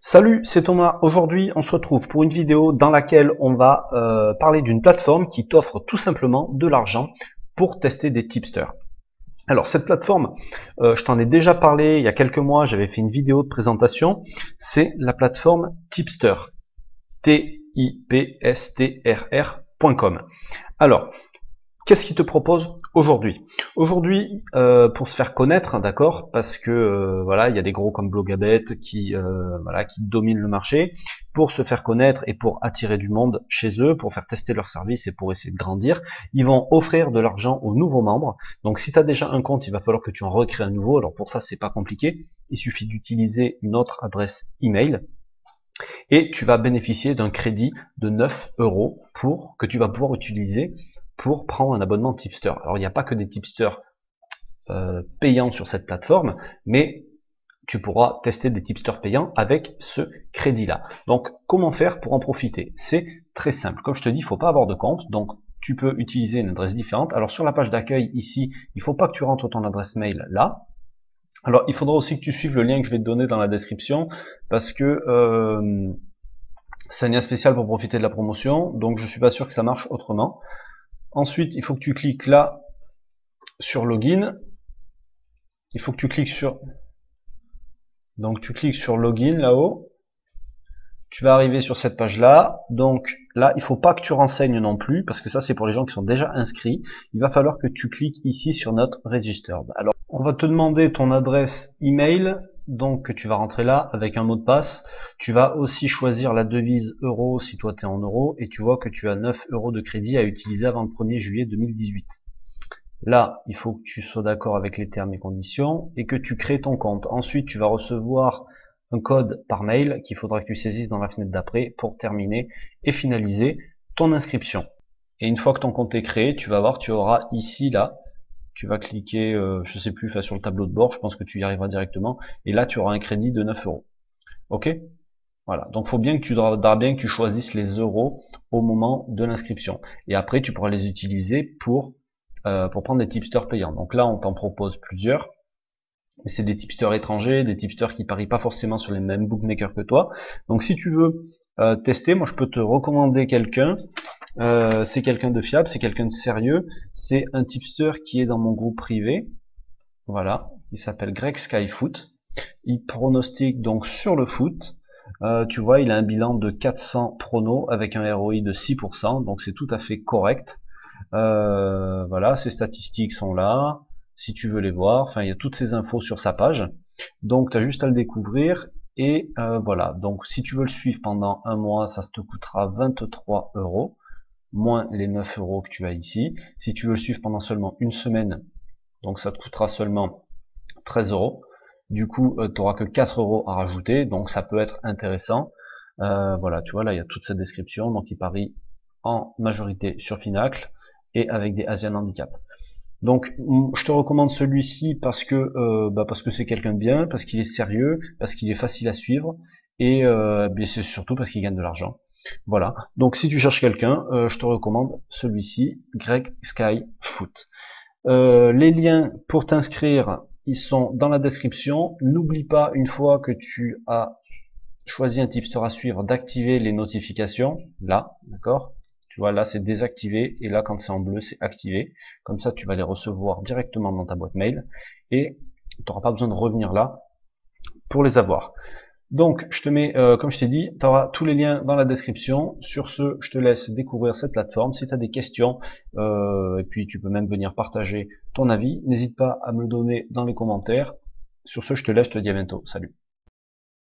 Salut, c'est Thomas. Aujourd'hui, on se retrouve pour une vidéo dans laquelle on va parler d'une plateforme qui t'offre tout simplement de l'argent pour tester des tipsters. Alors cette plateforme, je t'en ai déjà parlé il y a quelques mois, j'avais fait une vidéo de présentation, c'est la plateforme Tipster, tipstrr.com. Alors, qu'est-ce qu'il te propose aujourd'hui? Aujourd'hui, pour se faire connaître, d'accord, parce que voilà, il y a des gros comme Blogabet qui voilà, qui dominent le marché. Pour se faire connaître et pour attirer du monde chez eux, pour faire tester leurs services et pour essayer de grandir, ils vont offrir de l'argent aux nouveaux membres. Donc, si tu as déjà un compte, il va falloir que tu en recrées un nouveau. Alors pour ça, c'est pas compliqué. Il suffit d'utiliser une autre adresse email et tu vas bénéficier d'un crédit de 9 € pour que tu vas pouvoir utiliser pour prendre un abonnement Tipster. Alors il n'y a pas que des tipsters payants sur cette plateforme, mais tu pourras tester des tipsters payants avec ce crédit-là. Donc comment faire pour en profiter? C'est très simple. Comme je te dis, il ne faut pas avoir de compte, donc tu peux utiliser une adresse différente. Alors sur la page d'accueil ici, il ne faut pas que tu rentres ton adresse mail là. Alors il faudra aussi que tu suives le lien que je vais te donner dans la description, parce que c'est un lien spécial pour profiter de la promotion, donc je suis pas sûr que ça marche autrement. Ensuite, il faut que tu cliques là sur Login. Il faut que tu cliques sur... Donc tu cliques sur Login là-haut. Tu vas arriver sur cette page-là. Donc là, il faut pas que tu renseignes non plus, parce que ça c'est pour les gens qui sont déjà inscrits. Il va falloir que tu cliques ici sur Not Registered. Alors, on va te demander ton adresse email, donc tu vas rentrer là avec un mot de passe. Tu vas aussi choisir la devise euro si toi tu es en euros, et tu vois que tu as 9 € de crédit à utiliser avant le 1er juillet 2018. Là, il faut que tu sois d'accord avec les termes et conditions et que tu crées ton compte. Ensuite, tu vas recevoir un code par mail qu'il faudra que tu saisisses dans la fenêtre d'après pour terminer et finaliser ton inscription. Et une fois que ton compte est créé, tu vas voir, tu auras ici, là, tu vas cliquer, je sais plus, sur le tableau de bord, je pense que tu y arriveras directement, et là, tu auras un crédit de 9 €. Ok? Voilà. Donc, faut bien que tu devras bien que tu choisisses les euros au moment de l'inscription. Et après, tu pourras les utiliser pour prendre des tipsters payants. Donc là, on t'en propose plusieurs. Mais c'est des tipsters étrangers, des tipsters qui parient pas forcément sur les mêmes bookmakers que toi. Donc si tu veux tester, moi je peux te recommander quelqu'un. C'est quelqu'un de fiable, c'est quelqu'un de sérieux. C'est un tipster qui est dans mon groupe privé. Voilà, il s'appelle Greg Skyfoot. Il pronostique donc sur le foot. Tu vois, il a un bilan de 400 pronos avec un ROI de 6%, donc c'est tout à fait correct. Voilà, ses statistiques sont là, si tu veux les voir. Enfin, il y a toutes ces infos sur sa page. Donc, tu as juste à le découvrir. Et voilà, donc si tu veux le suivre pendant un mois, ça te coûtera 23 €, moins les 9 € que tu as ici. Si tu veux le suivre pendant seulement une semaine, donc ça te coûtera seulement 13 €. Du coup, tu n'auras que 4 € à rajouter, donc ça peut être intéressant. Voilà, tu vois, là, il y a toute cette description. Donc, il parie en majorité sur Finacle et avec des Asian Handicap. Donc je te recommande celui-ci parce que c'est quelqu'un de bien, parce qu'il est sérieux, parce qu'il est facile à suivre et c'est surtout parce qu'il gagne de l'argent. Voilà. Donc si tu cherches quelqu'un, je te recommande celui-ci, Greg Sky Foot. Les liens pour t'inscrire, ils sont dans la description. N'oublie pas, une fois que tu as choisi un tipster à suivre, d'activer les notifications là, d'accord? Tu vois, là, c'est désactivé, et là, quand c'est en bleu, c'est activé. Comme ça, tu vas les recevoir directement dans ta boîte mail, et tu n'auras pas besoin de revenir là pour les avoir. Donc, je te mets, comme je t'ai dit, tu auras tous les liens dans la description. Sur ce, je te laisse découvrir cette plateforme. Si tu as des questions, et puis tu peux même venir partager ton avis, n'hésite pas à me le donner dans les commentaires. Sur ce, je te laisse, je te dis à bientôt. Salut.